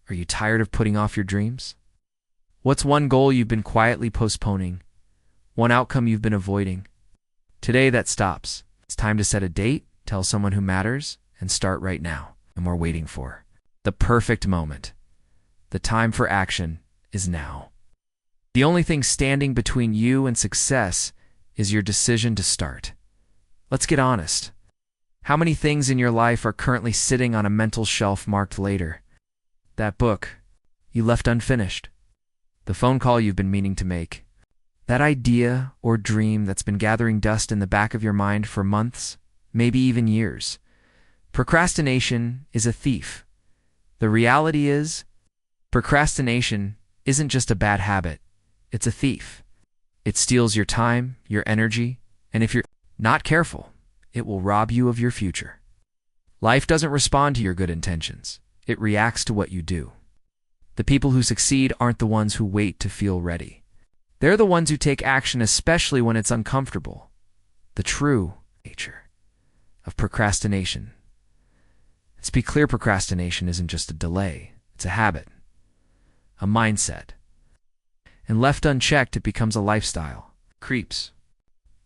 Are you tired of putting off your dreams? What's one goal you've been quietly postponing? One outcome you've been avoiding? Today that stops. It's time to set a date, tell someone who matters, and start right now. And we're waiting for the perfect moment. The time for action is now. The only thing standing between you and success is your decision to start. Let's get honest. How many things in your life are currently sitting on a mental shelf marked later? That book you left unfinished. The phone call you've been meaning to make. That idea or dream that's been gathering dust in the back of your mind for months, maybe even years. Procrastination is a thief. The reality is, procrastination isn't just a bad habit. It's a thief. It steals your time, your energy, and if you're not careful, it will rob you of your future. Life doesn't respond to your good intentions. It reacts to what you do. The people who succeed aren't the ones who wait to feel ready. They're the ones who take action especially when it's uncomfortable. The true nature of procrastination. Let's be clear, procrastination isn't just a delay. It's a habit, a mindset. And left unchecked, it becomes a lifestyle. Creeps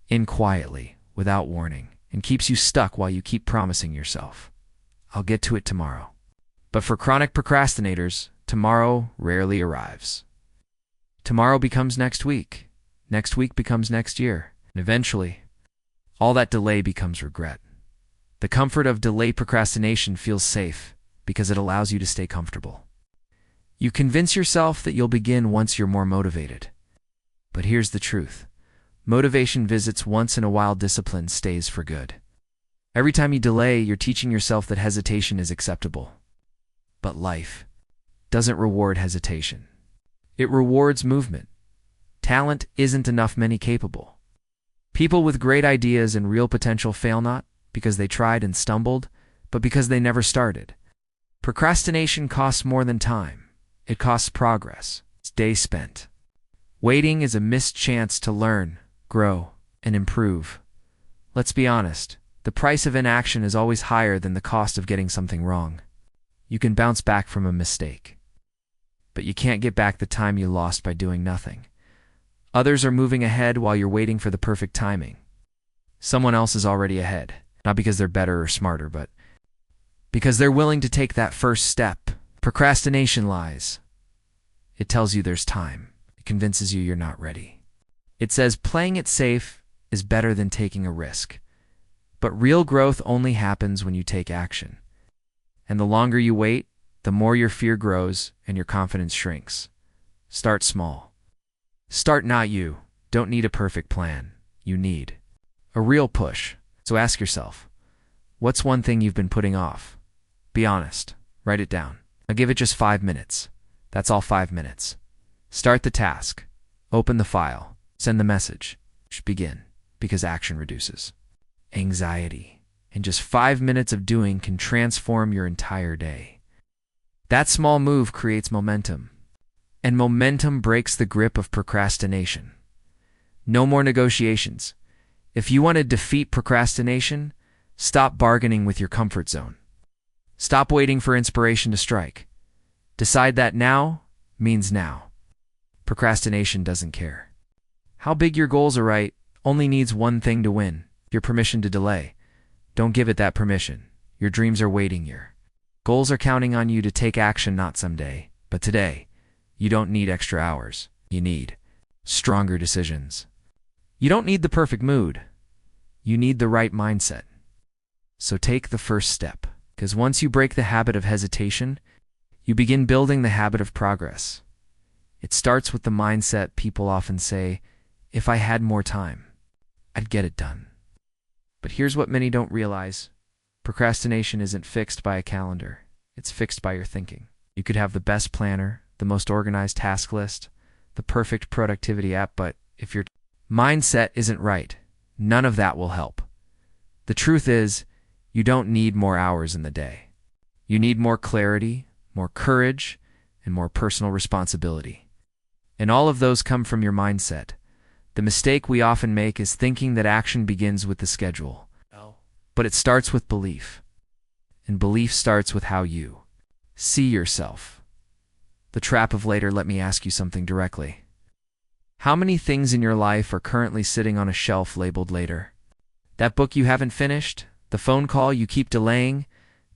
in quietly, without warning, and keeps you stuck while you keep promising yourself, I'll get to it tomorrow. But for chronic procrastinators, tomorrow rarely arrives. Tomorrow becomes next week becomes next year, and eventually, all that delay becomes regret. The comfort of delay procrastination feels safe because it allows you to stay comfortable. You convince yourself that you'll begin once you're more motivated. But here's the truth. Motivation visits once in a while, discipline stays for good. Every time you delay, you're teaching yourself that hesitation is acceptable. But life doesn't reward hesitation. It rewards movement. Talent isn't enough, many capable. People with great ideas and real potential fail not because they tried and stumbled, but because they never started. Procrastination costs more than time. It costs progress. It's days spent. Waiting is a missed chance to learn, grow, and improve. Let's be honest, the price of inaction is always higher than the cost of getting something wrong. You can bounce back from a mistake, but you can't get back the time you lost by doing nothing. Others are moving ahead while you're waiting for the perfect timing. Someone else is already ahead, not because they're better or smarter, but because they're willing to take that first step. Procrastination lies. It tells you there's time. It convinces you you're not ready. It says playing it safe is better than taking a risk. But real growth only happens when you take action. And the longer you wait, the more your fear grows and your confidence shrinks. Start small. Start not you. Don't need a perfect plan. You need a real push. So ask yourself, what's one thing you've been putting off? Be honest. Write it down. Now give it just 5 minutes. That's all 5 minutes. Start the task. Open the file. Send the message. Begin. Because action reduces anxiety. And just 5 minutes of doing can transform your entire day. That small move creates momentum. And momentum breaks the grip of procrastination. No more negotiations. If you want to defeat procrastination, stop bargaining with your comfort zone. Stop waiting for inspiration to strike. Decide that now means now. Procrastination doesn't care how big your goals are, right? Only needs one thing to win: your permission to delay. Don't give it that permission. Your dreams are waiting. Your goals are counting on you to take action, not someday, but today. You don't need extra hours. You need stronger decisions. You don't need the perfect mood. You need the right mindset. So take the first step, because once you break the habit of hesitation, you begin building the habit of progress. It starts with the mindset. People often say, if I had more time, I'd get it done. But here's what many don't realize. Procrastination isn't fixed by a calendar. It's fixed by your thinking. You could have the best planner, the most organized task list, the perfect productivity app, but if your mindset isn't right, none of that will help. The truth is, you don't need more hours in the day. You need more clarity, more courage, and more personal responsibility. And all of those come from your mindset. The mistake we often make is thinking that action begins with the schedule. But it starts with belief. And belief starts with how you see yourself. The trap of later. Let me ask you something directly. How many things in your life are currently sitting on a shelf labeled later? That book you haven't finished? The phone call you keep delaying?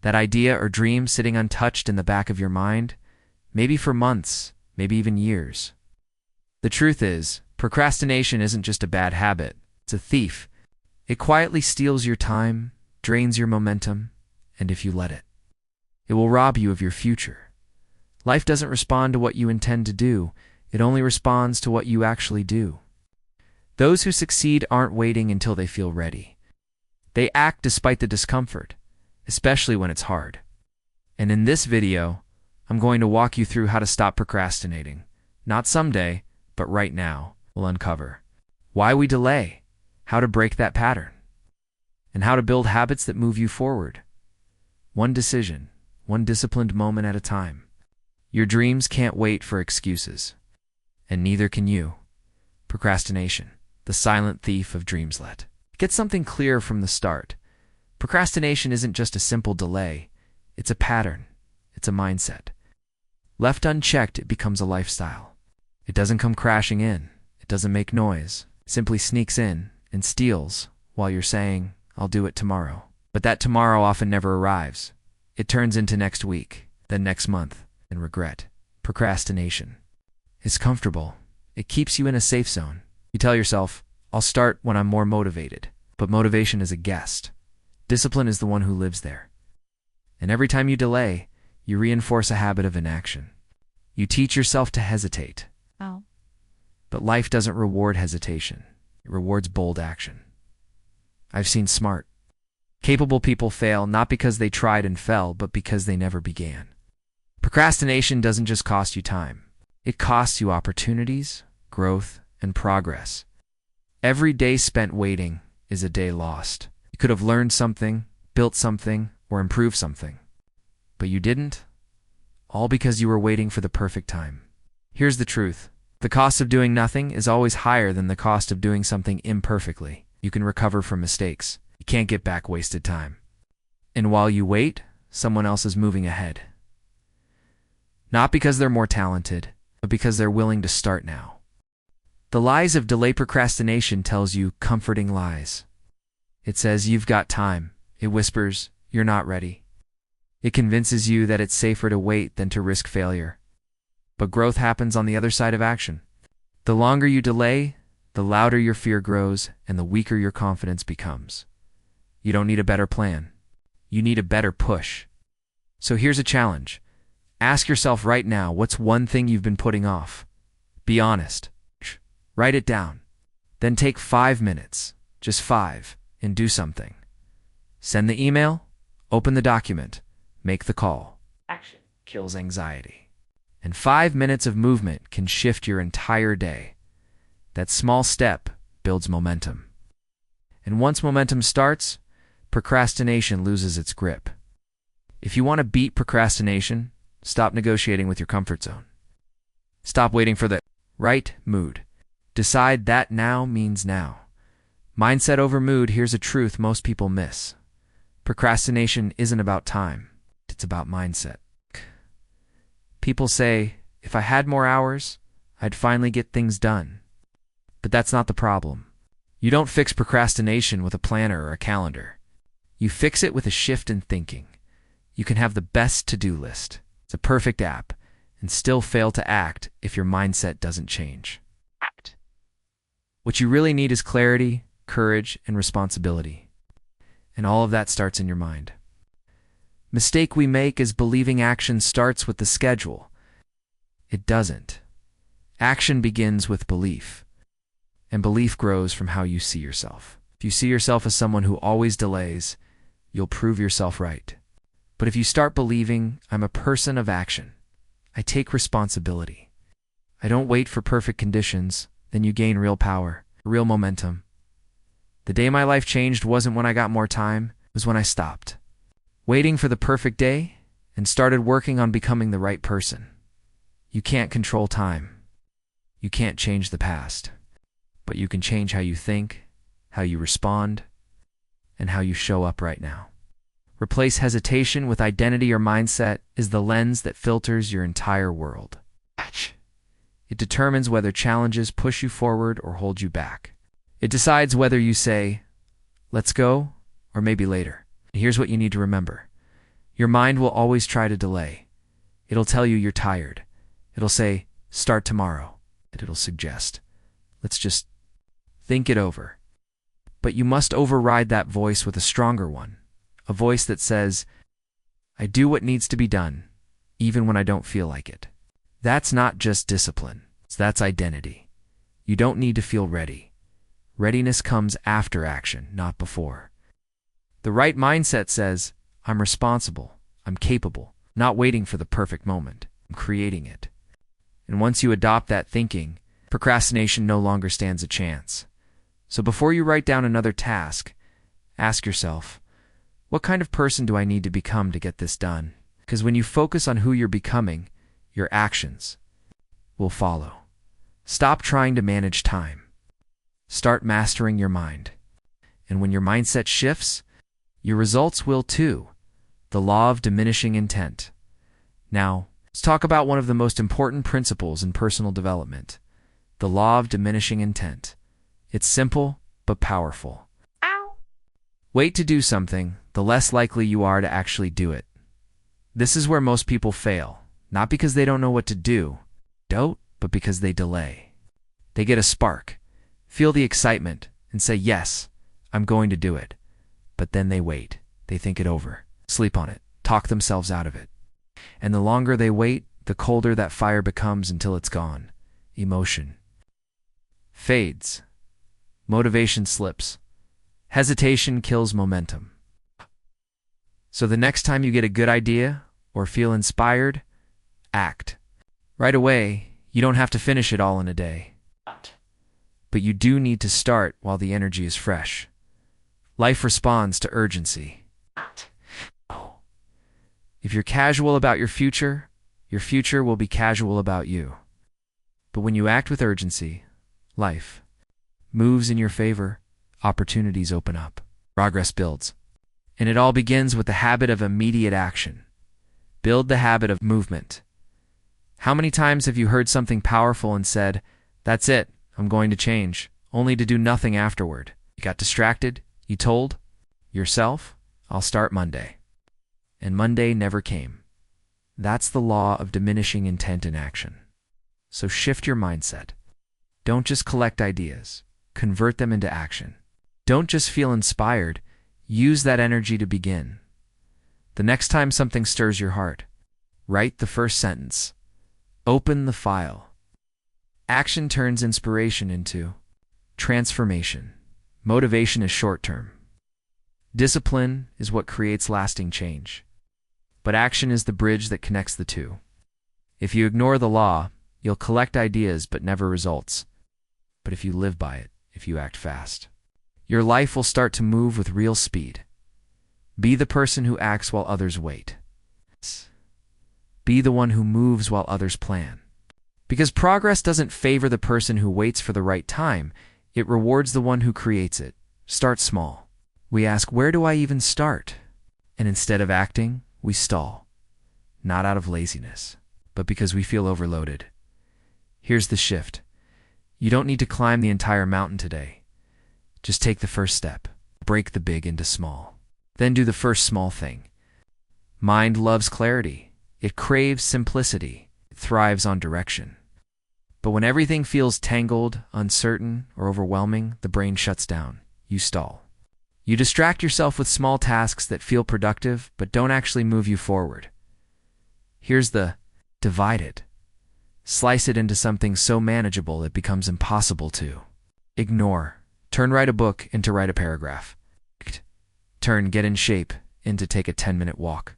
That idea or dream sitting untouched in the back of your mind? Maybe for months, maybe even years. The truth is, procrastination isn't just a bad habit. It's a thief. It quietly steals your time, drains your momentum, and if you let it, it will rob you of your future. Life doesn't respond to what you intend to do. It only responds to what you actually do. Those who succeed aren't waiting until they feel ready. They act despite the discomfort, especially when it's hard. And in this video, I'm going to walk you through how to stop procrastinating. Not someday, but right now. We'll uncover why we delay, how to break that pattern, and how to build habits that move you forward. One decision, one disciplined moment at a time. Your dreams can't wait for excuses, and neither can you. Procrastination, the silent thief of dreams. Get something clear from the start. Procrastination isn't just a simple delay. It's a pattern. It's a mindset. Left unchecked, it becomes a lifestyle. It doesn't come crashing in. It doesn't make noise. It simply sneaks in and steals while you're saying, "I'll do it tomorrow." But that tomorrow often never arrives. It turns into next week, then next month, and regret. Procrastination is comfortable. It keeps you in a safe zone. You tell yourself, "I'll start when I'm more motivated." But motivation is a guest. Discipline is the one who lives there. And every time you delay, you reinforce a habit of inaction. You teach yourself to hesitate. Oh. But life doesn't reward hesitation. It rewards bold action. I've seen smart, capable people fail not because they tried and fell, but because they never began. Procrastination doesn't just cost you time. It costs you opportunities, growth, and progress. Every day spent waiting is a day lost. You could have learned something, built something, or improved something. But you didn't, all because you were waiting for the perfect time. Here's the truth. The cost of doing nothing is always higher than the cost of doing something imperfectly. You can recover from mistakes. You can't get back wasted time. And while you wait, someone else is moving ahead. Not because they're more talented, but because they're willing to start now. The lies of delay procrastination tells you comforting lies. It says you've got time. It whispers you're not ready. It convinces you that it's safer to wait than to risk failure. But growth happens on the other side of action. The longer you delay, the louder your fear grows and the weaker your confidence becomes. You don't need a better plan. You need a better push. So here's a challenge. Ask yourself right now, what's one thing you've been putting off? Be honest. Write it down. Then take 5 minutes, just 5, and do something. Send the email, open the document, make the call. Action kills anxiety. And 5 minutes of movement can shift your entire day. That small step builds momentum. And once momentum starts, procrastination loses its grip. If you want to beat procrastination, stop negotiating with your comfort zone. Stop waiting for the right mood. Decide that now means now. Mindset over mood. Here's a truth most people miss. Procrastination isn't about time. It's about mindset. People say, if I had more hours, I'd finally get things done. But that's not the problem. You don't fix procrastination with a planner or a calendar. You fix it with a shift in thinking. You can have the best to-do list. It's a perfect app, and still fail to act if your mindset doesn't change. Act. What you really need is clarity, courage, and responsibility. And all of that starts in your mind. Mistake we make is believing action starts with the schedule. It doesn't. Action begins with belief. And belief grows from how you see yourself. If you see yourself as someone who always delays, you'll prove yourself right. But if you start believing, I'm a person of action, I take responsibility, I don't wait for perfect conditions, then you gain real power, real momentum. The day my life changed wasn't when I got more time, it was when I stopped waiting for the perfect day and started working on becoming the right person. You can't control time. You can't change the past. But you can change how you think, how you respond, and how you show up right now. Replace hesitation with identity or mindset is the lens that filters your entire world. It determines whether challenges push you forward or hold you back. It decides whether you say, let's go, or maybe later. And here's what you need to remember. Your mind will always try to delay. It'll tell you you're tired. It'll say, start tomorrow. And it'll suggest, let's just think it over. But you must override that voice with a stronger one. A voice that says, I do what needs to be done, even when I don't feel like it. That's not just discipline. That's identity. You don't need to feel ready. Readiness comes after action, not before. The right mindset says, I'm responsible, I'm capable, not waiting for the perfect moment. I'm creating it. And once you adopt that thinking, procrastination no longer stands a chance. So before you write down another task, ask yourself, what kind of person do I need to become to get this done? Because when you focus on who you're becoming, your actions will follow. Stop trying to manage time. Start mastering your mind. And when your mindset shifts, your results will too. The law of diminishing intent. Now, let's talk about one of the most important principles in personal development, the law of diminishing intent. It's simple, but powerful. Wait to do something, the less likely you are to actually do it. This is where most people fail, not because they don't know what to do, but because they delay. They get a spark, feel the excitement, and say, yes, I'm going to do it. But then they wait, they think it over, sleep on it, talk themselves out of it. And the longer they wait, the colder that fire becomes until it's gone. Emotion fades. Motivation slips. Hesitation kills momentum. So the next time you get a good idea or feel inspired, act. Right away, you don't have to finish it all in a day. But you do need to start while the energy is fresh. Life responds to urgency. If you're casual about your future will be casual about you. But when you act with urgency, life moves in your favor, opportunities open up, progress builds. And it all begins with the habit of immediate action. Build the habit of movement. How many times have you heard something powerful and said, that's it, I'm going to change, only to do nothing afterward? You got distracted, you told yourself, I'll start Monday. And Monday never came. That's the law of diminishing intent in action. So shift your mindset. Don't just collect ideas, convert them into action. Don't just feel inspired, use that energy to begin. The next time something stirs your heart, write the first sentence. Open the file. Action turns inspiration into transformation. Motivation is short-term. Discipline is what creates lasting change. But action is the bridge that connects the two. If you ignore the law, you'll collect ideas but never results. But if you live by it, if you act fast, your life will start to move with real speed. Be the person who acts while others wait. Be the one who moves while others plan. Because progress doesn't favor the person who waits for the right time, it rewards the one who creates it. Start small. We ask, where do I even start? And instead of acting, we stall. Not out of laziness, but because we feel overloaded. Here's the shift. You don't need to climb the entire mountain today. Just take the first step. Break the big into small. Then do the first small thing. Mind loves clarity. It craves simplicity. It thrives on direction. But when everything feels tangled, uncertain, or overwhelming, the brain shuts down. You stall. You distract yourself with small tasks that feel productive but don't actually move you forward. Here's the divide it. Slice it into something so manageable it becomes impossible to ignore. Turn write a book into write a paragraph. Turn get in shape into take a 10-minute walk.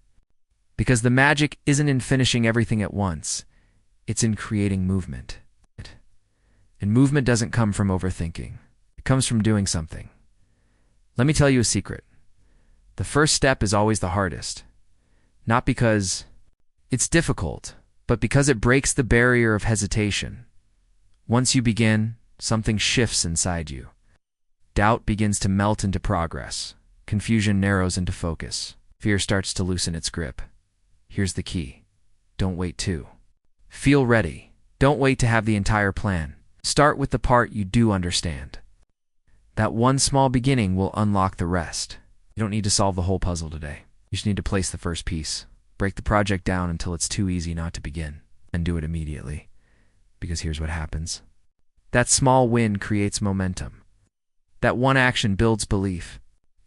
Because the magic isn't in finishing everything at once. It's in creating movement. And movement doesn't come from overthinking. It comes from doing something. Let me tell you a secret. The first step is always the hardest. Not because it's difficult, but because it breaks the barrier of hesitation. Once you begin, something shifts inside you. Doubt begins to melt into progress. Confusion narrows into focus. Fear starts to loosen its grip. Here's the key. Don't wait too. Feel ready. Don't wait to have the entire plan. Start with the part you do understand. That one small beginning will unlock the rest. You don't need to solve the whole puzzle today. You just need to place the first piece. Break the project down until it's too easy not to begin, and do it immediately. Because here's what happens. That small win creates momentum. That one action builds belief.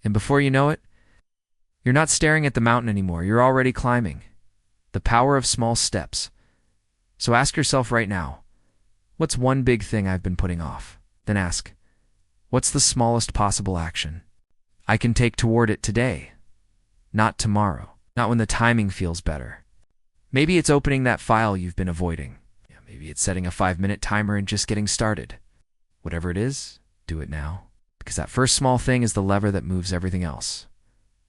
And before you know it, you're not staring at the mountain anymore. You're already climbing. The power of small steps. So ask yourself right now, what's one big thing I've been putting off? Then ask, what's the smallest possible action I can take toward it today? Not tomorrow. Not when the timing feels better. Maybe it's opening that file you've been avoiding. Maybe it's setting a 5-minute timer and just getting started. Whatever it is, do it now. Because that first small thing is the lever that moves everything else.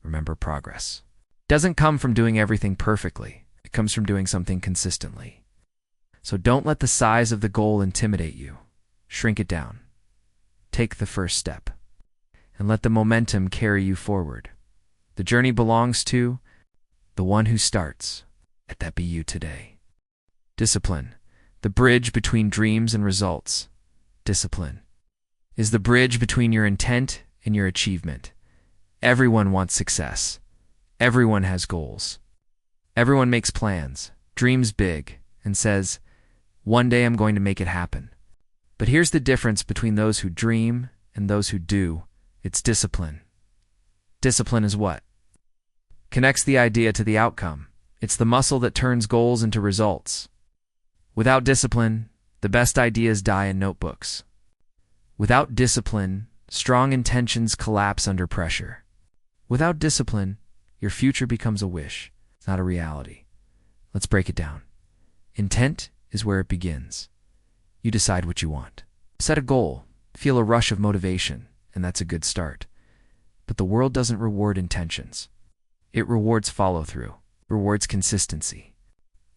Remember, progress doesn't come from doing everything perfectly. It comes from doing something consistently. So don't let the size of the goal intimidate you. Shrink it down. Take the first step. And let the momentum carry you forward. The journey belongs to the one who starts. Let that be you today. Discipline, the bridge between dreams and results. Discipline is the bridge between your intent and your achievement. Everyone wants success. Everyone has goals. Everyone makes plans, dreams big, and says, one day I'm going to make it happen. But here's the difference between those who dream and those who do. It's discipline. Discipline is what connects the idea to the outcome. It's the muscle that turns goals into results. Without discipline, the best ideas die in notebooks. Without discipline, strong intentions collapse under pressure. Without discipline, your future becomes a wish. It's not a reality. Let's break it down. Intent is where it begins. You decide what you want. Set a goal, feel a rush of motivation, and that's a good start. But the world doesn't reward intentions. It rewards follow-through, rewards consistency.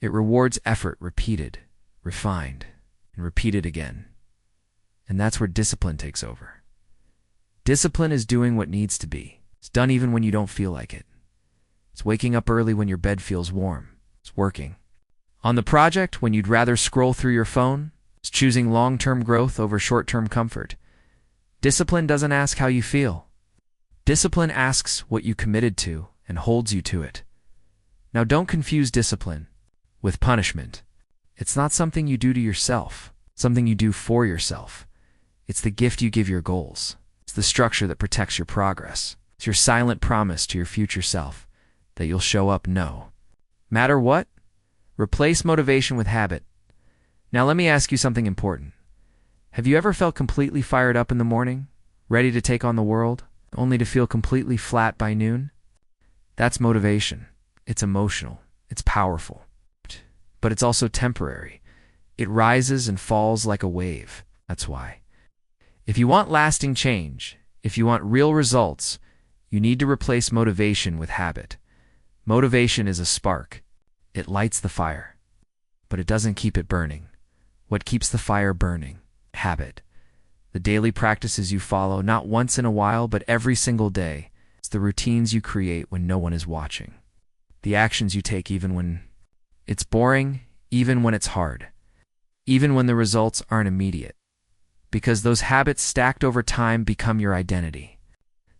It rewards effort repeated, refined, and repeated again. And that's where discipline takes over. Discipline is doing what needs to be. It's done even when you don't feel like it. It's waking up early when your bed feels warm. It's working on the project when you'd rather scroll through your phone. It's choosing long-term growth over short-term comfort. Discipline doesn't ask how you feel. Discipline asks what you committed to and holds you to it. Now don't confuse discipline with punishment. It's not something you do to yourself, something you do for yourself. It's the gift you give your goals. It's the structure that protects your progress. It's your silent promise to your future self that you'll show up no matter what. Replace motivation with habit. Now let me ask you something important. Have you ever felt completely fired up in the morning, ready to take on the world, only to feel completely flat by noon? That's motivation. It's emotional. It's powerful. But it's also temporary. It rises and falls like a wave. That's why. If you want lasting change, if you want real results, you need to replace motivation with habit. Motivation is a spark. It lights the fire, but it doesn't keep it burning. What keeps the fire burning? Habit. The daily practices you follow, not once in a while, but every single day. It's the routines you create when no one is watching. The actions you take even when it's boring, even when it's hard, even when the results aren't immediate. Because those habits stacked over time become your identity.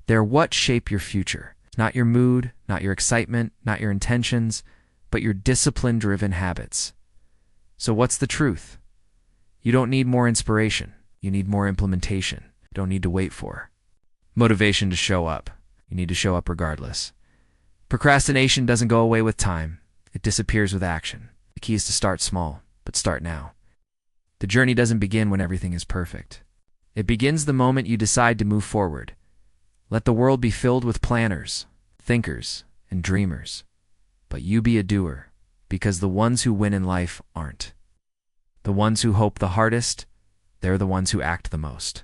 They're what shape your future. Not your mood, not your excitement, not your intentions, but your discipline-driven habits. So what's the truth? You don't need more inspiration. You need more implementation. You don't need to wait for motivation to show up. You need to show up regardless. Procrastination doesn't go away with time. It disappears with action. The key is to start small, but start now. The journey doesn't begin when everything is perfect. It begins the moment you decide to move forward. Let the world be filled with planners, thinkers, and dreamers. But you be a doer, because the ones who win in life aren't. The ones who hope the hardest, they're the ones who act the most.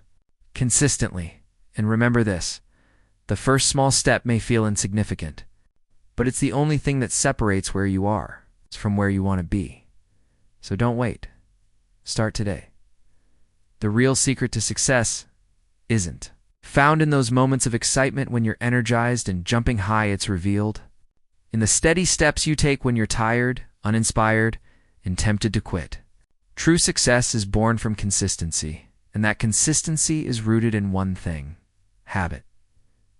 Consistently. And remember this, the first small step may feel insignificant, but it's the only thing that separates where you are from where you want to be. So don't wait. Start today. The real secret to success isn't found in those moments of excitement when you're energized and jumping high. It's revealed in the steady steps you take when you're tired, uninspired, and tempted to quit. True success is born from consistency, and that consistency is rooted in one thing: habit.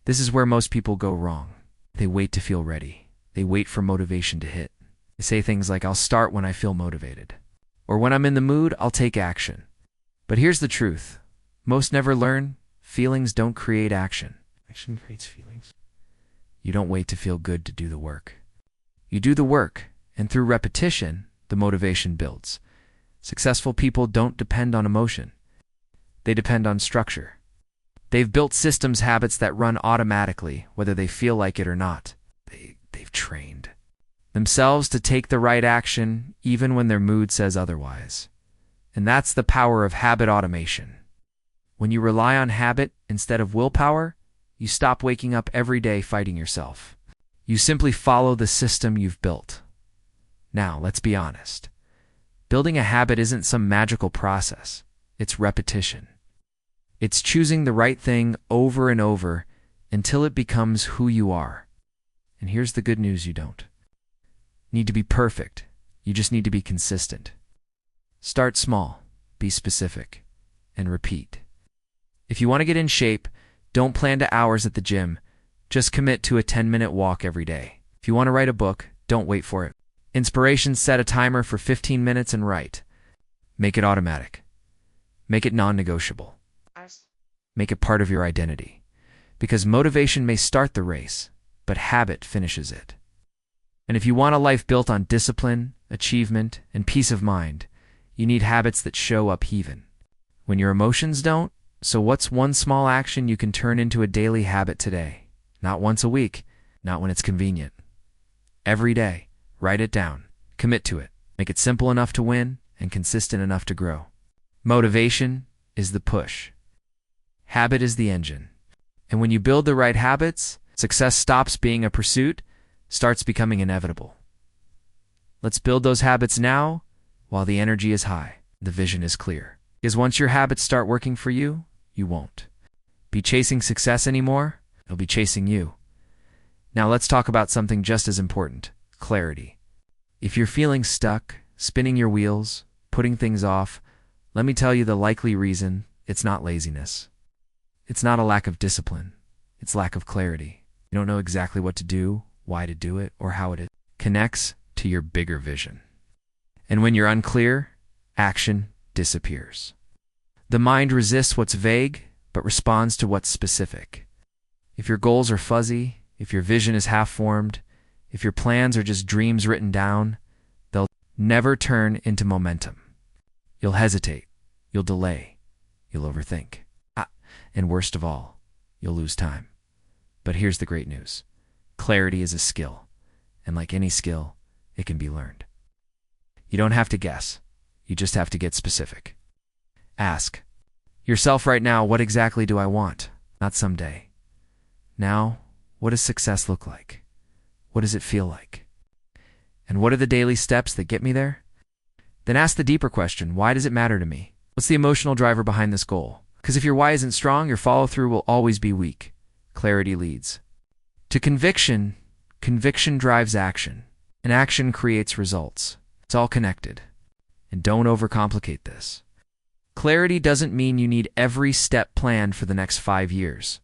This is where most people go wrong. They wait to feel ready. They wait for motivation to hit. They say things like, "I'll start when I feel motivated," or "When I'm in the mood, I'll take action." But here's the truth. Most never learn. Feelings don't create action. Action creates feelings. You don't wait to feel good to do the work. You do the work, and through repetition, the motivation builds. Successful people don't depend on emotion. They depend on structure. They've built systems, habits that run automatically, whether they feel like it or not. They've trained themselves to take the right action, even when their mood says otherwise. And that's the power of habit automation. When you rely on habit instead of willpower, you stop waking up every day fighting yourself. You simply follow the system you've built. Now, let's be honest. Building a habit isn't some magical process. It's repetition. It's choosing the right thing over and over until it becomes who you are. And here's the good news: you don't need to be perfect. You just need to be consistent. Start small, be specific, and repeat. If you want to get in shape, don't plan to hours at the gym. Just commit to a 10-minute walk every day. If you want to write a book, don't wait for it. Inspiration: set a timer for 15 minutes and write. Make it automatic. Make it non-negotiable. Make it part of your identity. Because motivation may start the race, but habit finishes it. And if you want a life built on discipline, achievement, and peace of mind, you need habits that show up even when your emotions don't. So what's one small action you can turn into a daily habit today? Not once a week, not when it's convenient. Every day, write it down, commit to it, make it simple enough to win and consistent enough to grow. Motivation is the push. Habit is the engine. And when you build the right habits, success stops being a pursuit, starts becoming inevitable. Let's build those habits now while the energy is high, the vision is clear. Because once your habits start working for you, you won't be chasing success anymore. It'll be chasing you. Now let's talk about something just as important: clarity. If you're feeling stuck, spinning your wheels, putting things off, let me tell you the likely reason: it's not laziness. It's not a lack of discipline. It's lack of clarity. You don't know exactly what to do, why to do it, or how it connects to your bigger vision. And when you're unclear, action disappears. The mind resists what's vague, but responds to what's specific. If your goals are fuzzy, if your vision is half-formed, if your plans are just dreams written down, they'll never turn into momentum. You'll hesitate, you'll delay, you'll overthink. And worst of all, you'll lose time. But here's the great news. Clarity is a skill, and like any skill, it can be learned. You don't have to guess. You just have to get specific. Ask yourself right now, what exactly do I want? Not someday. Now, what does success look like? What does it feel like? And what are the daily steps that get me there? Then ask the deeper question: why does it matter to me? What's the emotional driver behind this goal? Because if your why isn't strong, your follow-through will always be weak. Clarity leads to conviction. Conviction drives action, and action creates results. It's all connected. And don't overcomplicate this. Clarity doesn't mean you need every step planned for the next 5 years.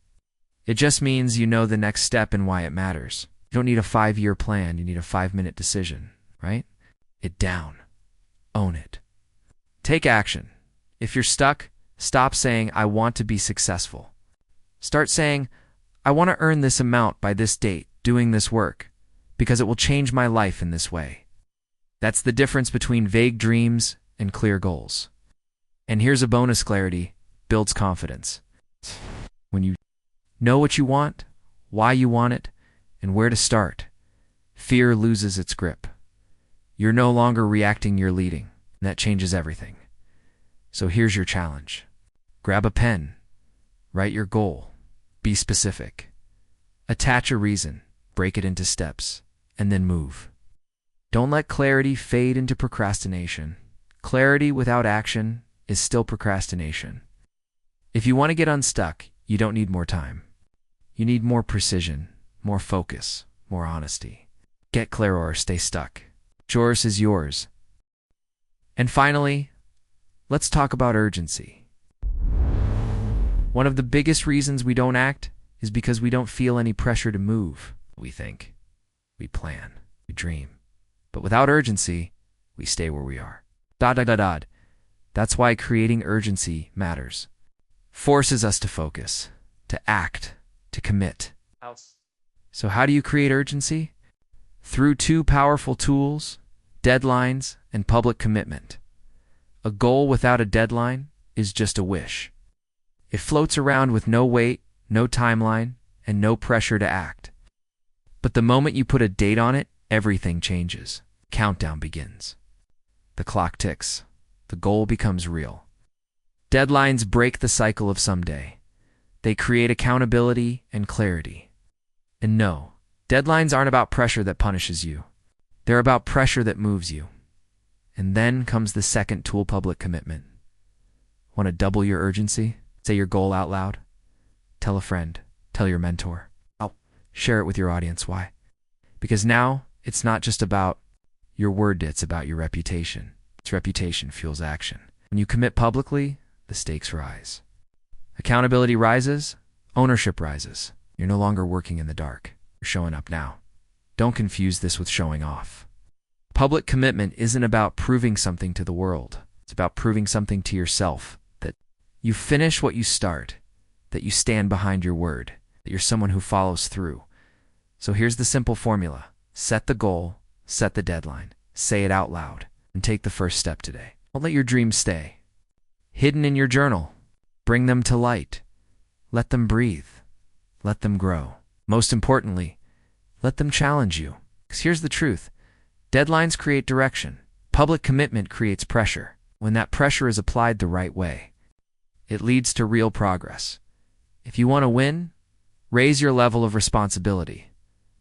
It just means you know the next step and why it matters. You don't need a 5-year plan. You need a 5-minute decision, right? It down. Own it. Take action. If you're stuck, stop saying, "I want to be successful." Start saying, "I want to earn this amount by this date, doing this work, because it will change my life in this way." That's the difference between vague dreams and clear goals. And here's a bonus: clarity builds confidence. When you know what you want, why you want it, and where to start, fear loses its grip. You're no longer reacting, you're leading, and that changes everything. So here's your challenge. Grab a pen, write your goal, be specific, attach a reason, break it into steps, and then move. Don't let clarity fade into procrastination. Clarity without action is still procrastination. If you want to get unstuck, you don't need more time. You need more precision, more focus, more honesty. Get clear or stay stuck. Yours is yours. And finally, let's talk about urgency. One of the biggest reasons we don't act is because we don't feel any pressure to move. We think, we plan, we dream. But without urgency, we stay where we are. That's why creating urgency matters. Forces us to focus, to act, to commit. So how do you create urgency? Through two powerful tools, deadlines and public commitment. A goal without a deadline is just a wish. It floats around with no weight, no timeline, and no pressure to act. But the moment you put a date on it, everything changes. Countdown begins. The clock ticks. The goal becomes real. Deadlines break the cycle of someday. They create accountability and clarity. And no, deadlines aren't about pressure that punishes you. They're about pressure that moves you. And then comes the second tool, public commitment. Want to double your urgency? Say your goal out loud. Tell a friend. Tell your mentor. Share it with your audience. Why? Because now it's not just about your word, it's about your reputation. Its reputation fuels action. When you commit publicly, the stakes rise. Accountability rises, ownership rises. You're no longer working in the dark. You're showing up now. Don't confuse this with showing off. Public commitment isn't about proving something to the world. It's about proving something to yourself, that you finish what you start, that you stand behind your word, that you're someone who follows through. So here's the simple formula. Set the goal, set the deadline, say it out loud, and take the first step today. Don't let your dreams stay hidden in your journal. Bring them to light. Let them breathe. Let them grow. Most importantly, let them challenge you. Because here's the truth. Deadlines create direction. Public commitment creates pressure. When that pressure is applied the right way, it leads to real progress. If you want to win, raise your level of responsibility.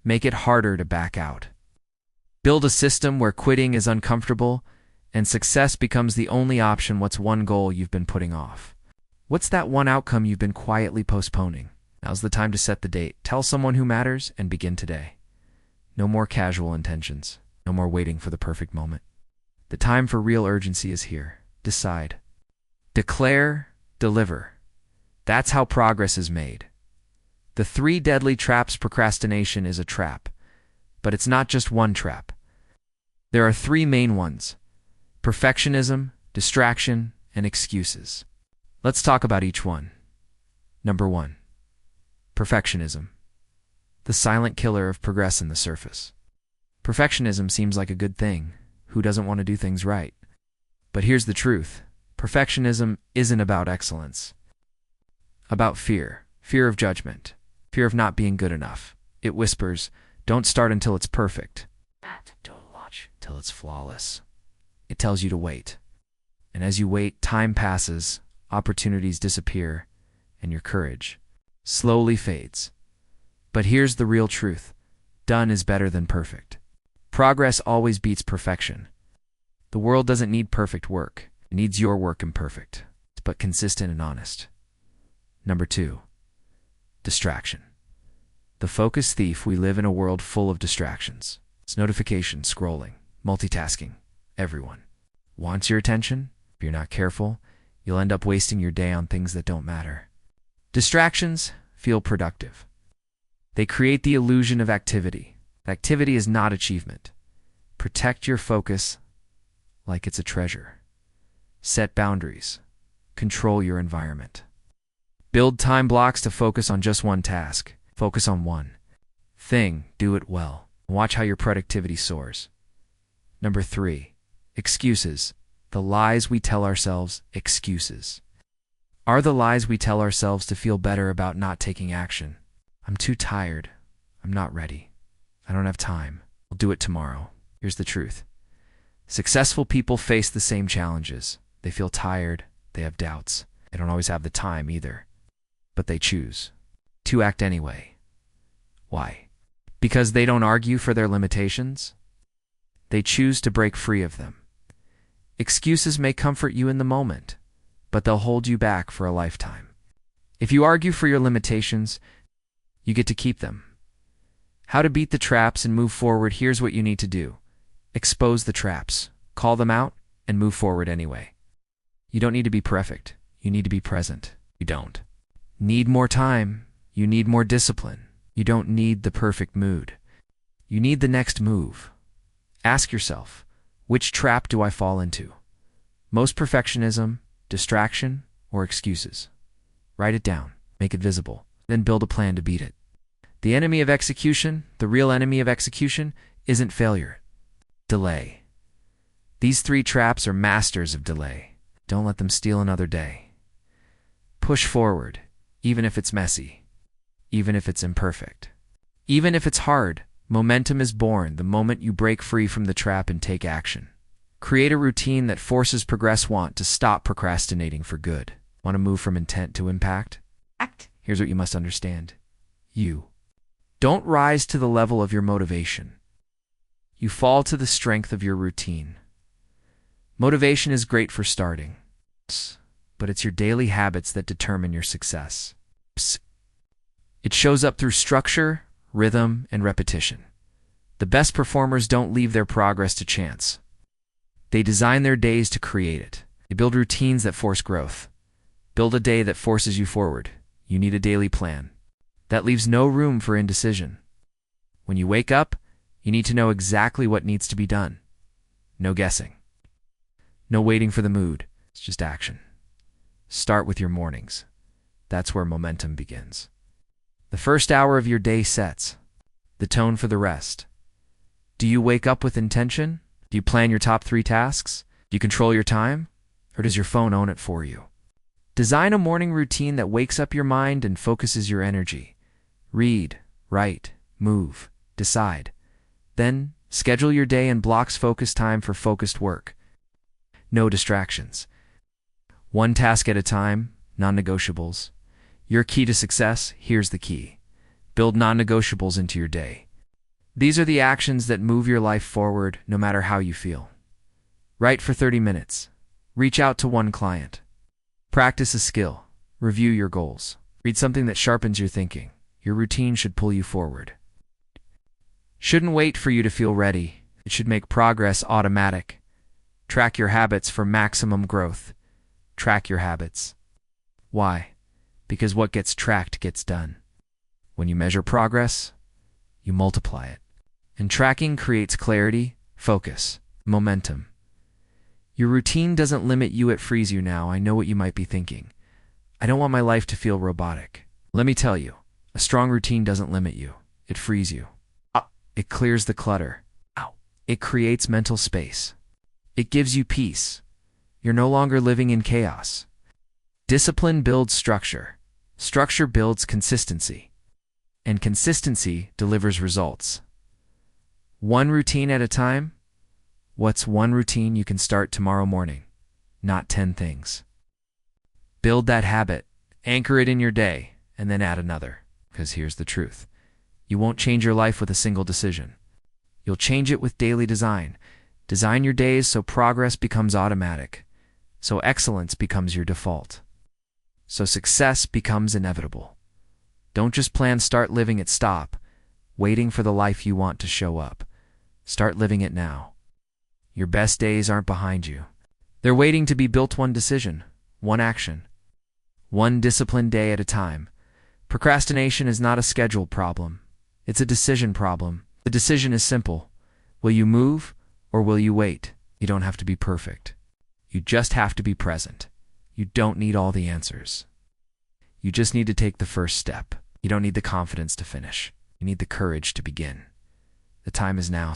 Make it harder to back out. Build a system where quitting is uncomfortable and success becomes the only option. What's one goal you've been putting off? What's that one outcome you've been quietly postponing? Now's the time to set the date. Tell someone who matters and begin today. No more casual intentions. No more waiting for the perfect moment. The time for real urgency is here. Decide. Declare, deliver. That's how progress is made. The 3 deadly traps. Procrastination is a trap, but it's not just one trap. There are 3 main ones: perfectionism, distraction, and excuses. Let's talk about each one. Number 1. Perfectionism. The silent killer of progress on the surface. Perfectionism seems like a good thing. Who doesn't want to do things right? But here's the truth. Perfectionism isn't about excellence. About fear. Fear of judgment. Fear of not being good enough. It whispers, don't start until it's perfect. Don't watch till it's flawless. It tells you to wait. And as you wait, time passes, opportunities disappear, and your courage slowly fades. But here's the real truth. Done is better than perfect. Progress always beats perfection. The world doesn't need perfect work. It needs your work imperfect, but consistent and honest. Number 2. Distraction. The focus thief. We live in a world full of distractions. It's notifications, scrolling, multitasking. Everyone wants your attention. If you're not careful, you'll end up wasting your day on things that don't matter. Distractions feel productive. They create the illusion of activity. Activity is not achievement. Protect your focus like it's a treasure. Set boundaries. Control your environment. Build time blocks to focus on just one task. Focus on one thing. Do it well. Watch how your productivity soars. Number 3. Excuses. The lies we tell ourselves. Excuses are the lies we tell ourselves to feel better about not taking action. I'm too tired. I'm not ready. I don't have time. I'll do it tomorrow. Here's the truth. Successful people face the same challenges. They feel tired. They have doubts. They don't always have the time either. But they choose to act anyway. Why? Because they don't argue for their limitations. They choose to break free of them. Excuses may comfort you in the moment, but they'll hold you back for a lifetime. If you argue for your limitations, you get to keep them. How to beat the traps and move forward? Here's what you need to do. Expose the traps, call them out, and move forward anyway. You don't need to be perfect. You need to be present. You don't need more time. You need more discipline. You don't need the perfect mood. You need the next move. Ask yourself, which trap do I fall into? Most perfectionism, distraction, or excuses? Write it down, make it visible, then build a plan to beat it. The enemy of execution, the real enemy of execution, isn't failure. Delay. These three traps are masters of delay. Don't let them steal another day. Push forward, even if it's messy, even if it's imperfect. Even if it's hard, momentum is born the moment you break free from the trap and take action. Create a routine that forces progress. Want to stop procrastinating for good? Want to move from intent to impact? Here's what you must understand. You don't rise to the level of your motivation. You fall to the strength of your routine. Motivation is great for starting, but it's your daily habits that determine your success. It shows up through structure, rhythm, and repetition. The best performers don't leave their progress to chance. They design their days to create it. They build routines that force growth. Build a day that forces you forward. You need a daily plan. That leaves no room for indecision. When you wake up, you need to know exactly what needs to be done. No guessing. No waiting for the mood. It's just action. Start with your mornings. That's where momentum begins. The first hour of your day sets the tone for the rest. Do you wake up with intention? Do you plan your top 3 tasks? Do you control your time? Or does your phone own it for you? Design a morning routine that wakes up your mind and focuses your energy. Read, write, move, decide. Then, schedule your day in blocks. Focus time for focused work. No distractions. One task at a time, non-negotiables. Your key to success, here's the key. Build non-negotiables into your day. These are the actions that move your life forward no matter how you feel. Write for 30 minutes. Reach out to one client. Practice a skill. Review your goals. Read something that sharpens your thinking. Your routine should pull you forward. Shouldn't wait for you to feel ready. It should make progress automatic. Track your habits for maximum growth. Track your habits. Why? Because what gets tracked gets done. When you measure progress, you multiply it. And tracking creates clarity, focus, momentum. Your routine doesn't limit you, it frees you. Now, I know what you might be thinking. I don't want my life to feel robotic. Let me tell you, a strong routine doesn't limit you. It frees you. It clears the clutter. It creates mental space. It gives you peace. You're no longer living in chaos. Discipline builds structure. Structure builds consistency. And consistency delivers results. One routine at a time. What's one routine you can start tomorrow morning? Not 10 things. Build that habit, anchor it in your day, and then add another. Because here's the truth. You won't change your life with a single decision. You'll change it with daily design. Design your days so progress becomes automatic. So excellence becomes your default. So success becomes inevitable. Don't just plan, start living it. Stop waiting for the life you want to show up. Start living it now. Your best days aren't behind you. They're waiting to be built. One decision, one action, one disciplined day at a time. Procrastination is not a schedule problem. It's a decision problem. The decision is simple. Will you move or will you wait? You don't have to be perfect. You just have to be present. You don't need all the answers. You just need to take the first step. You don't need the confidence to finish. You need the courage to begin. The time is now.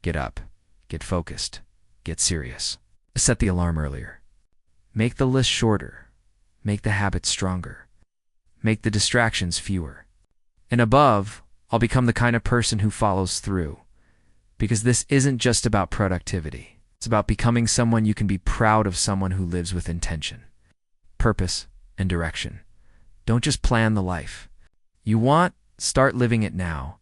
Get up. Get focused. Get serious. Set the alarm earlier. Make the list shorter. Make the habits stronger. Make the distractions fewer. And above, I'll become the kind of person who follows through. Because this isn't just about productivity. It's about becoming someone you can be proud of, someone who lives with intention, purpose, and direction. Don't just plan the life you want, start living it now.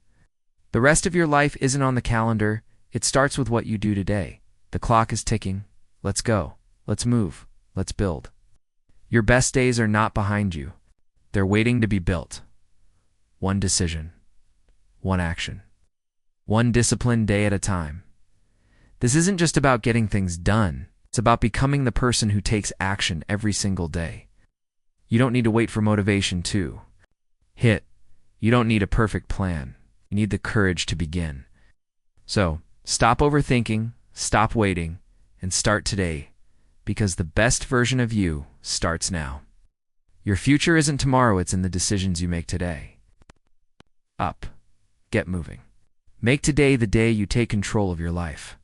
The rest of your life isn't on the calendar. It starts with what you do today. The clock is ticking. Let's go. Let's move. Let's build. Your best days are not behind you. They're waiting to be built. One decision. One action. One disciplined day at a time. This isn't just about getting things done. It's about becoming the person who takes action every single day. You don't need to wait for motivation to hit. You don't need a perfect plan. You need the courage to begin. So, stop overthinking, stop waiting, and start today, because the best version of you starts now. Your future isn't tomorrow, it's in the decisions you make today. Up. Get moving. Make today the day you take control of your life.